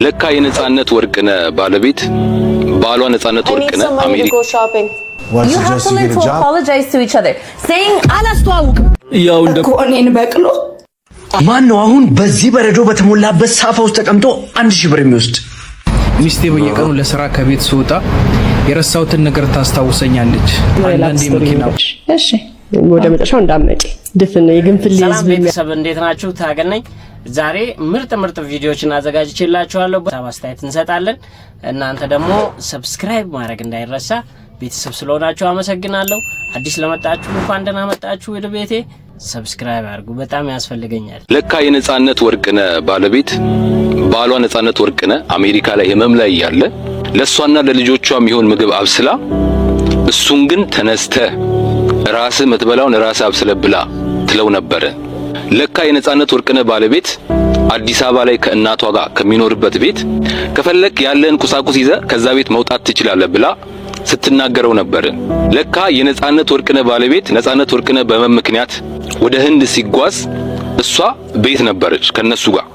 ለካ የነጻነት ወርቅነ ባለቤት ባሏ ነጻነት ወርቅነ አሜሪካ You have to learn to apologize to each other. Saying አላስተዋውቅ ያው እንደ ኮኔን በቅሎ ማን ነው አሁን በዚህ በረዶ በተሞላበት ሳፋ ውስጥ ተቀምጦ 1000 ብር የሚወስድ? ሚስቴ በየቀኑ ለሥራ ከቤት ስወጣ የረሳሁትን ነገር ታስታውሰኛለች። አንዳንዴ መኪና እሺ ወደ መጨረሻው እንዳመጪ ድፍን የግንፍል ሰላም ቤተሰብ እንዴት ናችሁ? ታገነኝ ዛሬ ምርጥ ቪዲዮዎችን አዘጋጅቼላችኋለሁ። በአስተያየት እንሰጣለን። እናንተ ደግሞ ሰብስክራይብ ማድረግ እንዳይረሳ። ቤተሰብ ስለሆናችሁ አመሰግናለሁ። አዲስ ለመጣችሁ እንኳን ደህና መጣችሁ ወደ ቤቴ። ሰብስክራይብ አድርጉ፣ በጣም ያስፈልገኛል። ለካ የነጻነት ወርቅነ ባለቤት ባሏ ነጻነት ወርቅነ አሜሪካ ላይ ህመም ላይ ያለ ለሷና ለልጆቿ የሚሆን ምግብ አብስላ እሱን ግን ተነስተ ራስ መትበላውን ራስ አብስለብላ ትለው ነበር። ለካ የነጻነት ወርቅነ ባለቤት አዲስ አበባ ላይ ከእናቷ ጋር ከሚኖርበት ቤት ከፈለክ ያለን ቁሳቁስ ይዘ ከዛ ቤት መውጣት ትችላለህ ብላ ስትናገረው ነበር። ለካ የነጻነት ወርቅነ ባለቤት ነጻነት ወርቅነ በመምክንያት ወደ ህንድ ሲጓዝ እሷ ቤት ነበረች ከነሱ ጋር።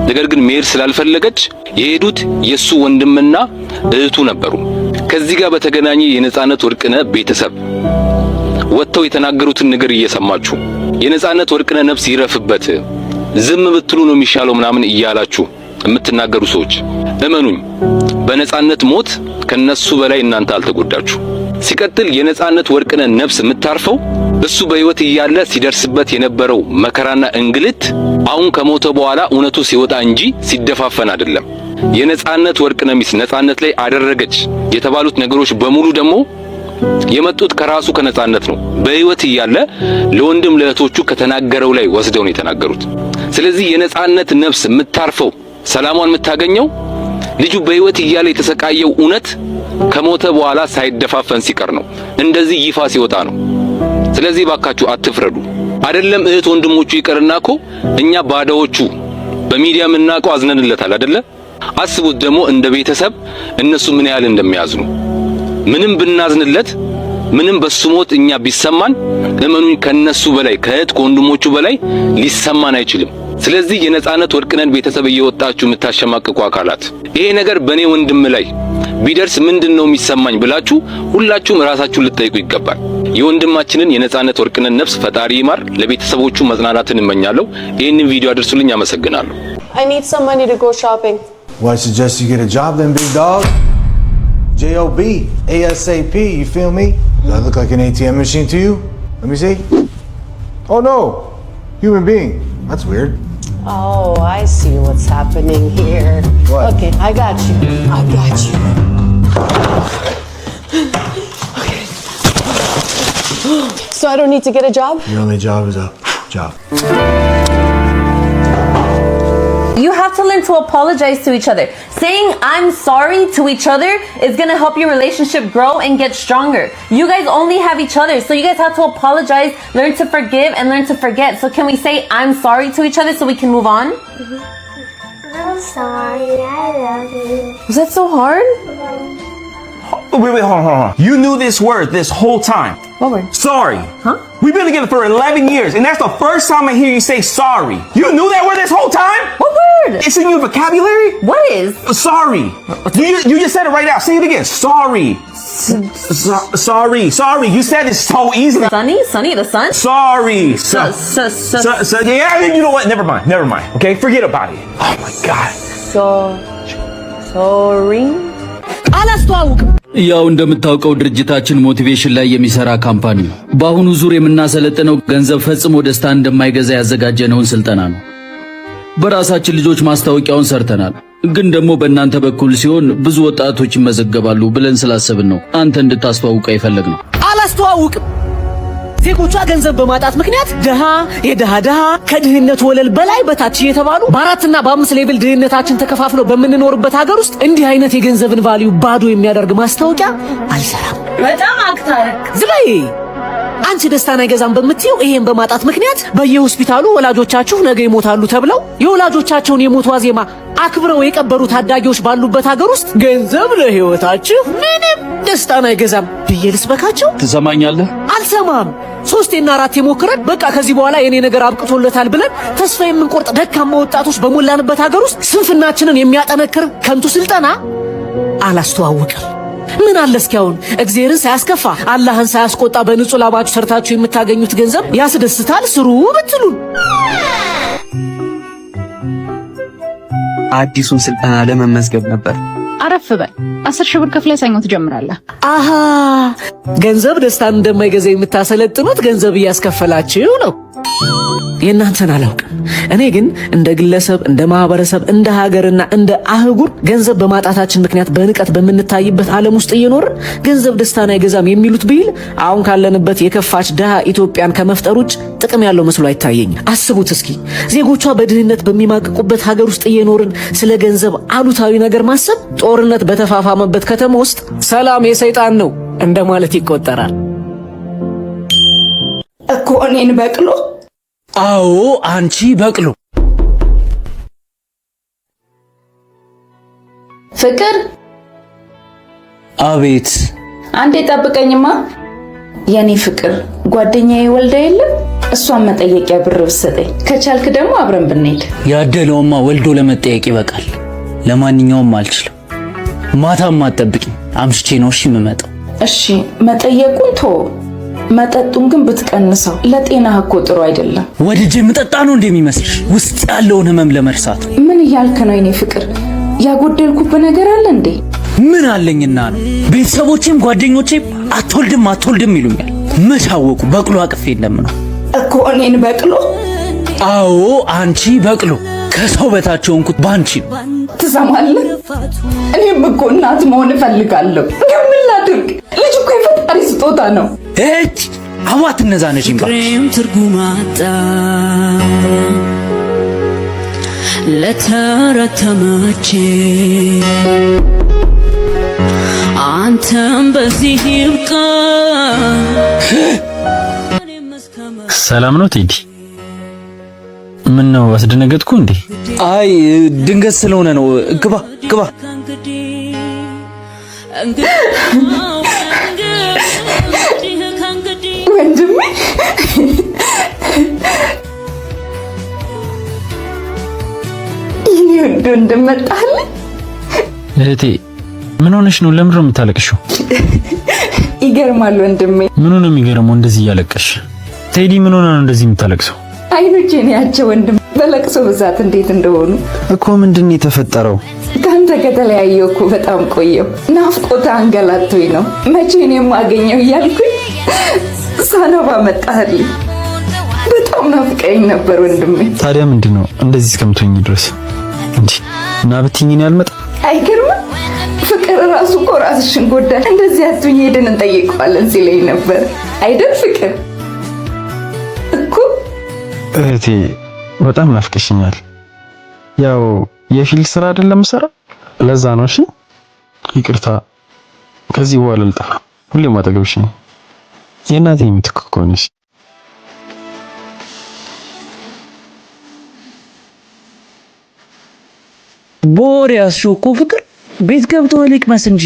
ነገር ግን መሄድ ስላልፈለገች የሄዱት የሱ ወንድምና እህቱ ነበሩ። ከዚህ ጋር በተገናኘ የነጻነት ወርቅነ ቤተሰብ ወጥተው የተናገሩትን ነገር እየሰማችሁ የነጻነት ወርቅነ ነፍስ ይረፍበት ዝም ብትሉ ነው የሚሻለው ምናምን እያላችሁ የምትናገሩ ሰዎች እመኑኝ፣ በነጻነት ሞት ከነሱ በላይ እናንተ አልተጎዳችሁ። ሲቀጥል የነጻነት ወርቅነ ነፍስ የምታርፈው እሱ በህይወት እያለ ሲደርስበት የነበረው መከራና እንግልት አሁን ከሞተ በኋላ እውነቱ ሲወጣ እንጂ ሲደፋፈን አይደለም። የነጻነት ወርቅነ ሚስት ነጻነት ላይ አደረገች የተባሉት ነገሮች በሙሉ ደግሞ የመጡት ከራሱ ከነጻነት ነው። በህይወት እያለ ለወንድም ለእህቶቹ ከተናገረው ላይ ወስደው ነው የተናገሩት። ስለዚህ የነጻነት ነፍስ የምታርፈው ሰላሟን የምታገኘው ልጁ በህይወት እያለ የተሰቃየው እውነት ከሞተ በኋላ ሳይደፋፈን ሲቀር ነው፣ እንደዚህ ይፋ ሲወጣ ነው። ስለዚህ ባካችሁ አትፍረዱ። አይደለም እህት ወንድሞቹ ይቀርናኮ እኛ ባዳዎቹ በሚዲያ ምናቀው አዝነንለታል አይደለ? አስቡት ደግሞ እንደ ቤተሰብ እነሱ ምን ያህል እንደሚያዝኑ። ምንም ብናዝንለት ምንም በስሞት እኛ ቢሰማን እመኑኝ ከነሱ በላይ ከእህት ከወንድሞቹ በላይ ሊሰማን አይችልም። ስለዚህ የነጻነት ወርቅነን ቤተሰብ እየወጣችሁ የምታሸማቅቁ አካላት ይሄ ነገር በኔ ወንድም ላይ ቢደርስ ምንድነው የሚሰማኝ ብላችሁ ሁላችሁም ራሳችሁን ልትጠይቁ ይገባል። የወንድማችንን የነጻነት ወርቅነን ነፍስ ፈጣሪ ይማር። ለቤተሰቦቹ መጽናናትን እመኛለሁ። ይሄንን ቪዲዮ አድርሱልኝ። አመሰግናለሁ። I need some money to go shopping. Well, I suggest you get a job then, big dog. J-O-B, A-S-A-P, you feel me? Does that look like an ATM machine to you? Let me see. Oh no, human being. That's weird. Oh, I see what's happening here. What? Okay, I got you. Okay. So I don't need to get a job? Your only job is a job. You have to learn to apologize to each other. Saying I'm sorry to each other is gonna help your relationship grow and get stronger. You guys only have each other, so you guys have to apologize, learn to forgive, and learn to forget. So can we say I'm sorry to each other so we can move on? I'm sorry, I love you. Was that so hard? Wait, hold on. You knew this word this whole time. What word? Sorry. Huh? We've been together for 11 years, and that's the first time I hear you say sorry. You knew that word this whole time? What word? It's in your vocabulary? What is? Sorry. You just said it right now. Say it again. Sorry. Sorry. You said it so easily. Sunny, the sun? Sorry. Yeah, you know what? Never mind. Okay, forget about it. Oh my God. Sorry. አላስተዋውቅ ያው እንደምታውቀው ድርጅታችን ሞቲቬሽን ላይ የሚሰራ ካምፓኒ ነው። በአሁኑ ዙር የምናሰለጥነው ገንዘብ ፈጽሞ ደስታ እንደማይገዛ ያዘጋጀነውን ስልጠና ነው። በራሳችን ልጆች ማስታወቂያውን ሰርተናል። ግን ደግሞ በእናንተ በኩል ሲሆን ብዙ ወጣቶች ይመዘገባሉ ብለን ስላሰብን ነው አንተ እንድታስተዋውቀው የፈለግነው። አላስተዋውቅም። ዜጎቿ ገንዘብ በማጣት ምክንያት የደሃ ከድህነት ወለል በላይ በታች እየተባሉ በ4 እና በ5 ሌቭል ድህነታችን ተከፋፍለው በምንኖርበት ሀገር ውስጥ እንዲህ አይነት የገንዘብን ቫልዩ ባዶ የሚያደርግ ማስታወቂያ አልሰራም። በጣም አክታረክ ዝላይ አንቺ ደስታን አይገዛም በምትዩ ይሄን በማጣት ምክንያት በየሆስፒታሉ ወላጆቻችሁ ነገ ይሞታሉ ተብለው የወላጆቻቸውን የሞት ዋዜማ አክብረው የቀበሩ ታዳጊዎች ባሉበት ሀገር ውስጥ ገንዘብ ለህይወታችሁ ምንም ደስታን አይገዛም ብዬ ልስበካቸው? ትሰማኛለህ? አልሰማም። 3 እና 4 የሞከረን በቃ ከዚህ በኋላ የኔ ነገር አብቅቶለታል ብለን ተስፋ የምንቆርጥ ደካማ ወጣቶች በሞላንበት ሀገር ውስጥ ስንፍናችንን የሚያጠነክር ከንቱ ስልጠና አላስተዋወቀም። ምን አለ እስኪ አሁን እግዚአብሔርን ሳያስከፋ አላህን ሳያስቆጣ በንጹህ ላባችሁ ሰርታችሁ የምታገኙት ገንዘብ ያስደስታል ስሩ ብትሉን። አዲሱን ስልጠና ለመመዝገብ ነበር። አረፍ በል 10 ሺህ ብር ከፍለህ ሰኞ ትጀምራለህ። አሃ ገንዘብ ደስታን እንደማይገዛ የምታሰለጥኑት ገንዘብ እያስከፈላችሁ ነው። የእናንተን አላውቅም። እኔ ግን እንደ ግለሰብ፣ እንደ ማህበረሰብ፣ እንደ ሀገርና እንደ አህጉር ገንዘብ በማጣታችን ምክንያት በንቀት በምንታይበት ዓለም ውስጥ እየኖርን ገንዘብ ደስታን አይገዛም የሚሉት ብሂል አሁን ካለንበት የከፋች ድሃ ኢትዮጵያን ከመፍጠር ውጭ ጥቅም ያለው መስሎ አይታየኝም። አስቡት እስኪ ዜጎቿ በድህነት በሚማቅቁበት ሀገር ውስጥ እየኖርን ስለ ገንዘብ አሉታዊ ነገር ማሰብ ጦርነት በተፋፋመበት ከተማ ውስጥ ሰላም የሰይጣን ነው እንደማለት ይቆጠራል እኮ። እኔን በቅሎ? አዎ አንቺ በቅሎ። ፍቅር? አቤት። አንዴ ጠብቀኝማ። የኔ ፍቅር ጓደኛዬ ወልዳ የለም እሷን መጠየቂያ ብር ብትሰጠኝ፣ ከቻልክ ደግሞ አብረን ብንሄድ። ያደለውማ ወልዶ ለመጠየቅ ይበቃል። ለማንኛውም አልችልም። ማታም አትጠብቂኝ፣ አምሽቼ ነው እሺ የምመጣው። እሺ መጠየቁን ቶ መጠጡን ግን ብትቀንሰው፣ ለጤናህ እኮ ጥሩ አይደለም። ወድጄ የምጠጣ ነው እንደሚመስልሽ? ውስጥ ያለውን ህመም ለመርሳት። ምን እያልክ ነው የኔ ፍቅር? ያጎደልኩብህ ነገር አለ እንዴ? ምን አለኝና ነው? ቤተሰቦቼም ጓደኞቼም አትወልድም ይሉኛል። መታወቁ በቅሎ አቅፌ እንደምነው እኮ። እኔን በቅሎ? አዎ አንቺ በቅሎ። ከሰው በታች ሆንኩት ባንቺ ነው። ትሰማለህ? እኔም እኮ እናት መሆን እፈልጋለሁ። ግን ምን ላድርግ? ልጅ እኮ የፈጣሪ ስጦታ ነው። እጭ አዋት እነዛነሽ ፍቅሬም ትርጉም አጣ ለተረተመቼ አንተም በዚህ ይብቃ። ሰላም ነው ቴዲ? ምን ነው አስደነገጥኩ እንዴ? አይ ድንገት ስለሆነ ነው። ግባ ግባ። ወንድሜ ይሄ ወንድ እንደመጣልኝ። እህቴ ምን ሆነሽ ነው? ለምን ነው የምታለቅሽው? ይገርማል ወንድሜ። ምን ነው የሚገርመው እንደዚህ እያለቀሽ? ቴዲ ምን ሆነ ነው እንደዚህ የምታለቅሰው? አይኖቼን ያቸው ወንድሜ በለቅሶ ብዛት እንዴት እንደሆኑ እኮ። ምንድን ነው የተፈጠረው? ካንተ ከተለያየሁ እኮ በጣም ቆየሁ። ናፍቆት አንገላቶኝ ነው መቼ ነው የማገኘው እያልኩኝ ሳነባ መጣህልኝ። በጣም ናፍቀኝ ነበር ወንድሜ። ታዲያ ምንድን ነው እንደዚህ እስከምትሆኝ ድረስ እንዴ? እና ብትይኝ አልመጣ። አይገርምም? ፍቅር ራሱ እኮ ራስሽን ጎዳሽ። እንደዚህ አትሁኝ፣ ሄደን እንጠይቀዋለን ሲለኝ ነበር አይደል? ፍቅር እኮ እህቴ በጣም ናፍቀሽኛል። ያው የፊልድ ስራ አይደለም የምሰራው፣ ለዛ ነው። እሺ ይቅርታ። ከዚህ በኋላ ልጠፋ፣ ሁሌም አጠገብሽ ነኝ። የእናቴ የምትክ እኮ ነሽ። ቦሬ ያስሽው እኮ ፍቅር ቤት ገብቶ ልቅመስ እንጂ።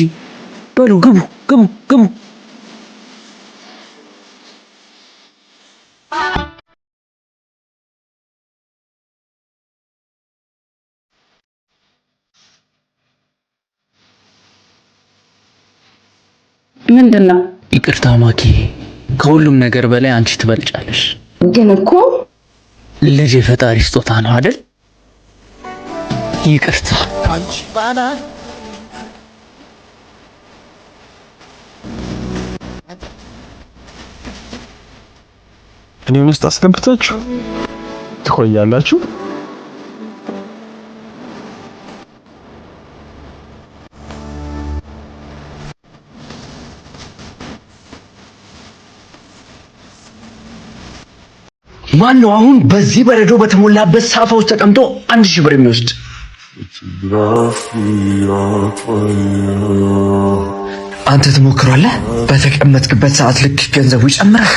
በሉ ግቡ ግቡ ግቡ። ምንድነው? ይቅርታ ማኪ፣ ከሁሉም ነገር በላይ አንቺ ትበልጫለሽ። ግን እኮ ልጅ የፈጣሪ ስጦታ ነው አይደል? ይቅርታ። አንቺ ባና እኔን ውስጥ አስገብታችሁ ትቆያላችሁ። ማን ነው አሁን በዚህ በረዶ በተሞላበት ሳፋ ውስጥ ተቀምጦ 1000 ብር የሚወስድ? አንተ ትሞክራለህ። በተቀመጥክበት ሰዓት ልክ ገንዘቡ ይጨምራል።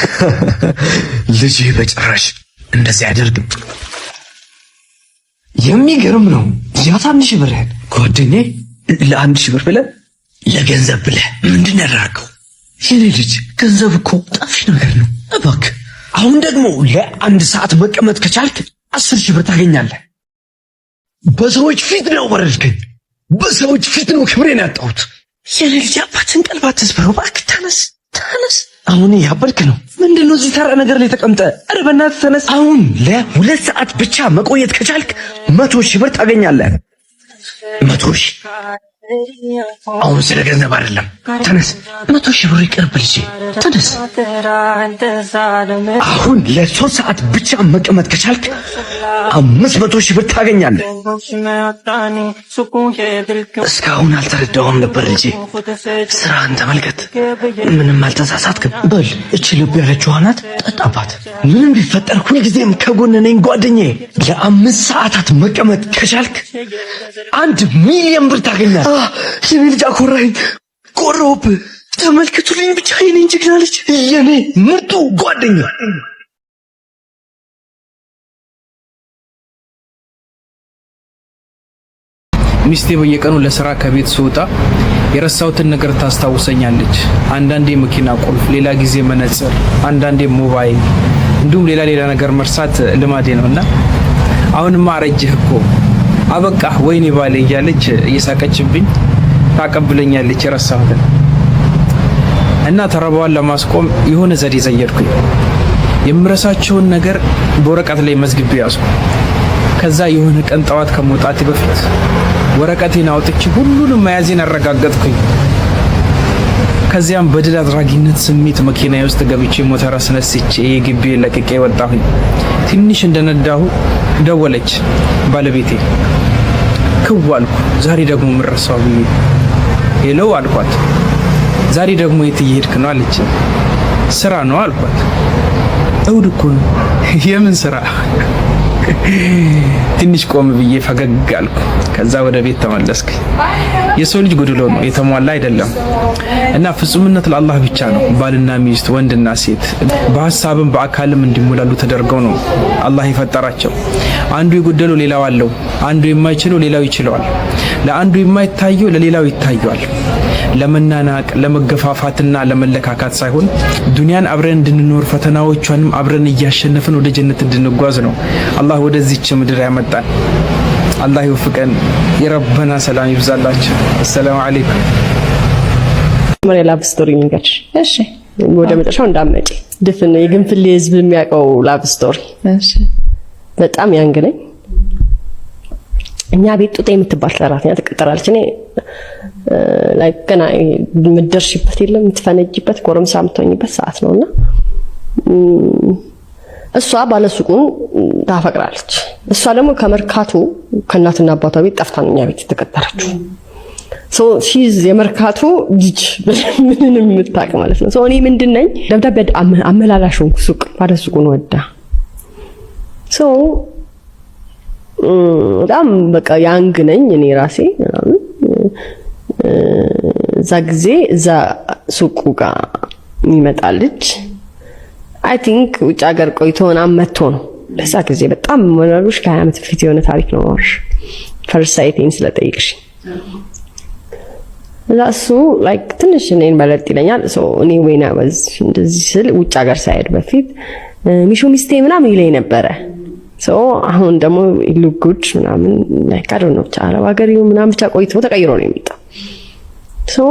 ልጅ በጭራሽ እንደዚህ አያደርግም። የሚገርም ነው። ያት 1000 ብር ጓደኛዬ ለ1000 ብር ብለህ ለገንዘብ ብለህ ምንድን ያደረገው? የኔ ልጅ ገንዘብ እኮ ጠፊ ነገር ነው። እባክህ አሁን ደግሞ ለ1 ሰዓት መቀመጥ ከቻልክ 10,000 ብር ታገኛለህ። በሰዎች ፊት ነው ወረድከኝ። በሰዎች ፊት ነው ክብሬን ያጣሁት። የኔ ልጅ አባትን ቀልብ አትስበረው እባክህ። ተነስ ተነስ። አሁን ያበድክ ነው። ምንድነው እዚህ ተራ ነገር ላይ ተቀምጠ? ኧረ በእናትህ ተነስ። አሁን ለ2 ሰዓት ብቻ መቆየት ከቻልክ 100,000 ብር ታገኛለህ። 100,000 አሁን ስለ ገንዘብ አይደለም። ተነስ 100,000 ብር ይቅርብ ልጄ ተነስ። አሁን ለ3 ሰዓት ብቻ መቀመጥ ከቻልክ 500,000 ብር ታገኛለህ። እስካሁን አልተረዳሁም ነበር ልጄ። ስራህን ተመልከት። ምንም አልተሳሳትክም። በል እቺ ልብ ያለችው ናት፣ ጠጣባት። ምንም ቢፈጠር ሁልጊዜም ከጎን ነኝ ጓደኛዬ። ለ5 ሰዓታት መቀመጥ ከቻልክ 1 ሚሊዮን ብር ታገኛለህ። የኔ ልጅ አኮራኝ። ኮራሁብህ። ተመልከቱልኝ ብቻ የኔን ጀግና ልጅ፣ የኔ ምርጡ ጓደኛ። ሚስቴ በየቀኑ ለስራ ከቤት ስወጣ የረሳሁትን ነገር ታስታውሰኛለች። አንዳንዴ መኪና ቁልፍ፣ ሌላ ጊዜ መነጽር፣ አንዳንዴ ሞባይል፣ እንዲሁም ሌላ ነገር መርሳት ልማዴ ነውና አሁንማ አረጀህ እኮ አበቃ ወይኔ ባሌ እያለች እየሳቀችብኝ ታቀብለኛለች የረሳሁትን። እና ተረባዋን ለማስቆም የሆነ ዘዴ ዘየድኩኝ። የምረሳቸውን ነገር በወረቀት ላይ መዝግቤ ያዝኩ። ከዛ የሆነ ቀን ጠዋት ከመውጣቴ በፊት ወረቀቴን አውጥቼ ሁሉንም መያዜን አረጋገጥኩኝ። ከዚያም በድል አድራጊነት ስሜት መኪናዬ ውስጥ ገብቼ ሞተር አስነስቼ ግቢ ለቅቄ ወጣሁኝ። ትንሽ እንደነዳሁ ደወለች ባለቤቴ። ክው አልኩ። ዛሬ ደግሞ ምረሳው ብዬ ሄሎ አልኳት። ዛሬ ደግሞ የት እየሄድክ ነው አለች። ስራ ነው አልኳት። እሁድ እኮ ነው። የምን ስራ? ትንሽ ቆም ብዬ ፈገግ አልኩ። ከዛ ወደ ቤት ተመለስኩ። የሰው ልጅ ጎድሎ ነው፣ የተሟላ አይደለም እና ፍጹምነት ለአላህ ብቻ ነው። ባልና ሚስት፣ ወንድና ሴት በሐሳብም በአካልም እንዲሞላሉ ተደርገው ነው አላህ የፈጠራቸው። አንዱ የጎደለው ሌላው አለው፣ አንዱ የማይችለው ሌላው ይችለዋል። ለአንዱ የማይታየው ለሌላው ይታየዋል። ለመናናቅ ለመገፋፋትና ለመለካካት ሳይሆን ዱንያን አብረን እንድንኖር ፈተናዎቿንም አብረን እያሸነፍን ወደ ጀነት እንድንጓዝ ነው አላህ ወደዚች ምድር ያመጣን። አላህ ይወፍቀን። የረበና ሰላም ይብዛላችሁ። አሰላሙ አለይኩም። ማሪ ላቭ ስቶሪ ንገርሽ። እሺ ወደ መጨረሻው እንዳመጪ ድፍን የግንፍሌ ህዝብ የሚያውቀው ላቭ ስቶሪ። እሺ በጣም ያንግ ነኝ። እኛ ቤት ጡጤ የምትባል ሰራተኛ ተቀጠራለች። እኔ ላይክ ገና የምትደርሽበት የለም የምትፈነጅበት ጎረምሳ የምትሆኝበት ሰዓት ነውና እሷ ባለሱቁን ታፈቅራለች። እሷ ደግሞ ከመርካቶ ከእናትና አባቷ ቤት ጠፍታ ነው እኛ ቤት የተቀጠረችው። ሶ ሺዝ የመርካቶ ልጅ ምንም የምታውቅ ማለት ነው። ሶ እኔ ምንድነኝ ደብዳቤ አመላላሽ ሆንኩ። ሱቅ ባለሱቁን ወዳ ሶ በጣም በቃ ያንግ ነኝ እኔ ራሴ። እዛ ጊዜ እዛ ሱቁ ጋር የሚመጣልች አይ ቲንክ ውጭ ሀገር ቆይቶ ምናምን መጥቶ ነው። በዛ ጊዜ በጣም ወራሩሽ ከ20 ዓመት በፊት የሆነ ታሪክ ነው ማውራሽ። ፈርስት ሳይቲንግ ስለጠይቅሽ እሱ ላይክ ትንሽ እኔን በለጥ ይለኛል። ሶ እኔ ወይና ወዝ እንደዚህ ስል ውጭ ሀገር ሳይሄድ በፊት ሚሾ ሚስቴ ምናምን ይለኝ ነበረ። ሶ አሁን ደግሞ ሉክ ጉድ ምናምን ላይክ አይ ዶንት ኖ ብቻ አረብ ሀገር ይሁን ምናምን ብቻ ቆይቶ ተቀይሮ ነው የሚመጣው። ሶ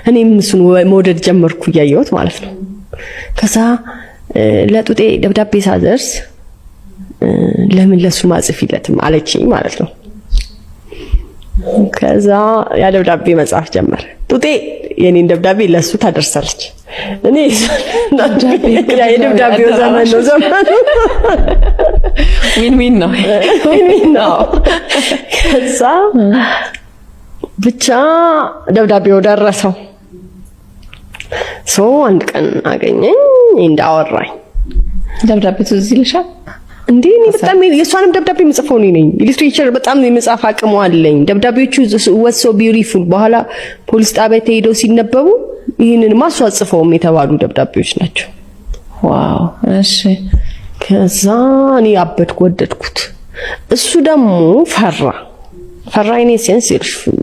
እኔም እሱን መውደድ ጀመርኩ እያየሁት ማለት ነው። ከዛ ለጡጤ ደብዳቤ ሳደርስ ለምን ለሱ ማጽፊለትም አለችኝ ማለት ነው። ከዛ ያ ደብዳቤ መጻፍ ጀመረ። ጡጤ የኔን ደብዳቤ ለሱ ታደርሳለች። እኔ ያ የደብዳቤው ዘመን ነው ዘመኑ ዊን ነው ዊን ነው። ከዛ ብቻ ደብዳቤው ደረሰው። ሶ አንድ ቀን አገኘኝ እንዳወራኝ ደብዳቤው ትዝ ይልሻል እንዴ? እኔ በጣም የሷንም ደብዳቤ የምጽፈው እኔ ነኝ። ኢሉስትሬቸር በጣም የመጻፍ አቅሙ አለኝ። ደብዳቤዎቹ ወስ ሶ ቢዩቲፉል በኋላ ፖሊስ ጣቢያ ተሄደው ሲነበቡ ይሄንን ማስዋጽፈውም የተባሉ ደብዳቤዎች ናቸው። ዋው እሺ። ከዛ እኔ አበድኩ፣ ወደድኩት። እሱ ደግሞ ፈራ ኢኔ ሴንስ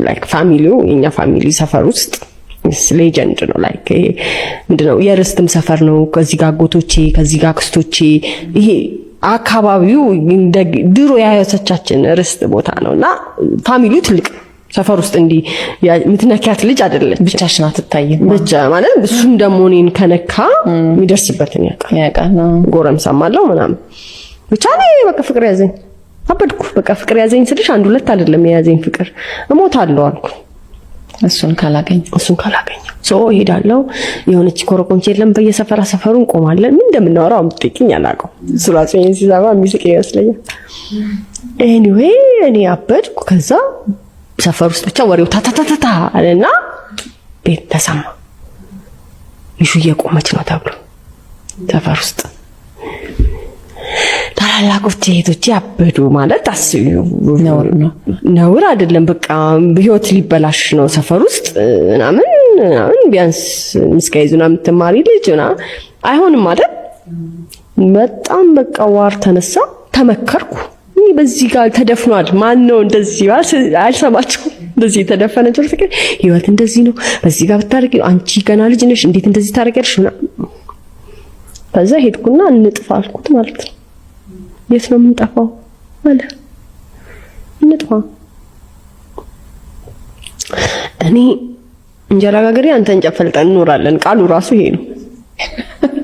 ላይክ ፋሚሊው የኛ ፋሚሊ ሰፈር ውስጥ ሌጀንድ ነው። ላይክ ምንድነው የርስትም ሰፈር ነው። ከዚህ ጋር አጎቶቼ ከዚህ ጋር አክስቶቼ ይሄ አካባቢው እንደ ድሮ ያያቶቻችን ርስት ቦታ ነውና ፋሚሊው ትልቅ ሰፈር ውስጥ እንዲ የምትነካት ልጅ አይደለች። ብቻሽን አትታይም ብቻ ማለት እሱም ደግሞ እኔን ከነካ የሚደርስበትን ያውቃል። ጎረምሳም አለው ምናምን ብቻ ነው በቃ ፍቅር ያዘኝ። አበድኩ በቃ ፍቅር ያዘኝ ስልሽ አንድ ሁለት አይደለም የያዘኝ ፍቅር እሞታለሁ አልኩ። እሱን ካላገኝ ሶ ሄዳለሁ። የሆነች ኮረኮንች የለም በየሰፈራ ሰፈሩ እንቆማለን። ምን እንደምናወራው አምጥቂኝ አላውቅም። እሱ ራሱ ይሄን ሲዛባ የሚስቅ ይመስለኛል። ኤኒዌይ እኔ አበድኩ። ከዛ ሰፈር ውስጥ ብቻ ወሬው ታታታታ አለና ቤት ተሰማ። ይሹ እየቆመች ነው ተብሎ ሰፈር ውስጥ ታላላቆች እህቶቼ አበዱ ማለት አስዩ። ነውር አይደለም በቃ ህይወት ሊበላሽ ነው ሰፈር ውስጥ ምናምን ቢያንስ ምስካይዙና የምትማሪ ልጅ ና አይሆንም አይደል። በጣም በቃ ዋር ተነሳ። ተመከርኩ። በዚህ ጋር ተደፍኗል። ማን ነው እንደዚህ አልሰማችሁ? እንደዚህ ተደፈነ ጀርስ ህይወት እንደዚህ ነው። በዚህ ጋር ብታረቂ አንቺ ገና ልጅ ነሽ እንዴት እንደዚህ ታረጋለሽ? ከዛ ሄድኩና እንጥፋ አልኩት ማለት ነው። የት ነው የምንጠፋው አለ። እንጥፋ እኔ እንጀራ ጋገሬ አንተ እንጨት ፈልጠን እንኖራለን። ቃሉ ራሱ ይሄ ነው።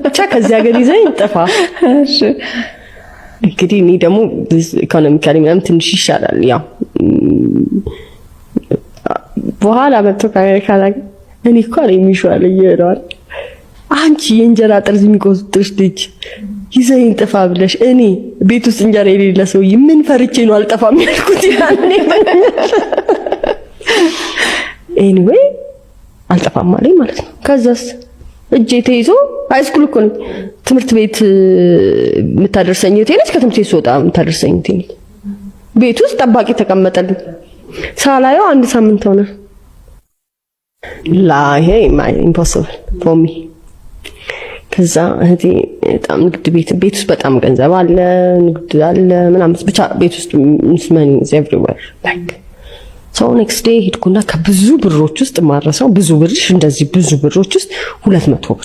ብቻ ከዚህ ሀገር ይዘኝ እንጥፋ። እሺ እንግዲህ እኔ ደግሞ ኢኮኖሚካሊ ምናምን ትንሽ ይሻላል። ያው በኋላ መጥቶ ካላ እኔ እኮ ነው የሚሻለው ይላል። አንቺ የእንጀራ ጥርዝ የሚቆጥርሽ ልጅ ይዘኝ ጥፋ ብለሽ እኔ ቤት ውስጥ እንጀራ የሌለ ሰው ምን ፈርቼ ነው አልጠፋም ያልኩት ያኔ። ኤኒዌይ አልጠፋም አለኝ ማለት ነው። ከዛስ እጄ ተይዞ ሃይስኩል እኮ ነው ትምህርት ቤት የምታደርሰኝ እቴነች። ከትምህርት ቤት ስወጣ የምታደርሰኝ እቴነች። ቤት ውስጥ ጠባቂ ተቀመጠልኝ። ሳላየው አንድ ሳምንት ሆነ። ይሄ ኢምፖሲብል ፎር ሚ። ከዛ እህቴ በጣም ንግድ ቤት ውስጥ በጣም ገንዘብ አለ፣ ንግድ አለ ምናምን ብቻ ቤት ውስጥ money is everywhere like so next day ሄድኩና ከብዙ ብሮች ውስጥ ማረሰው ብዙ ብርሽ እንደዚህ ብዙ ብሮች ውስጥ 200 ብር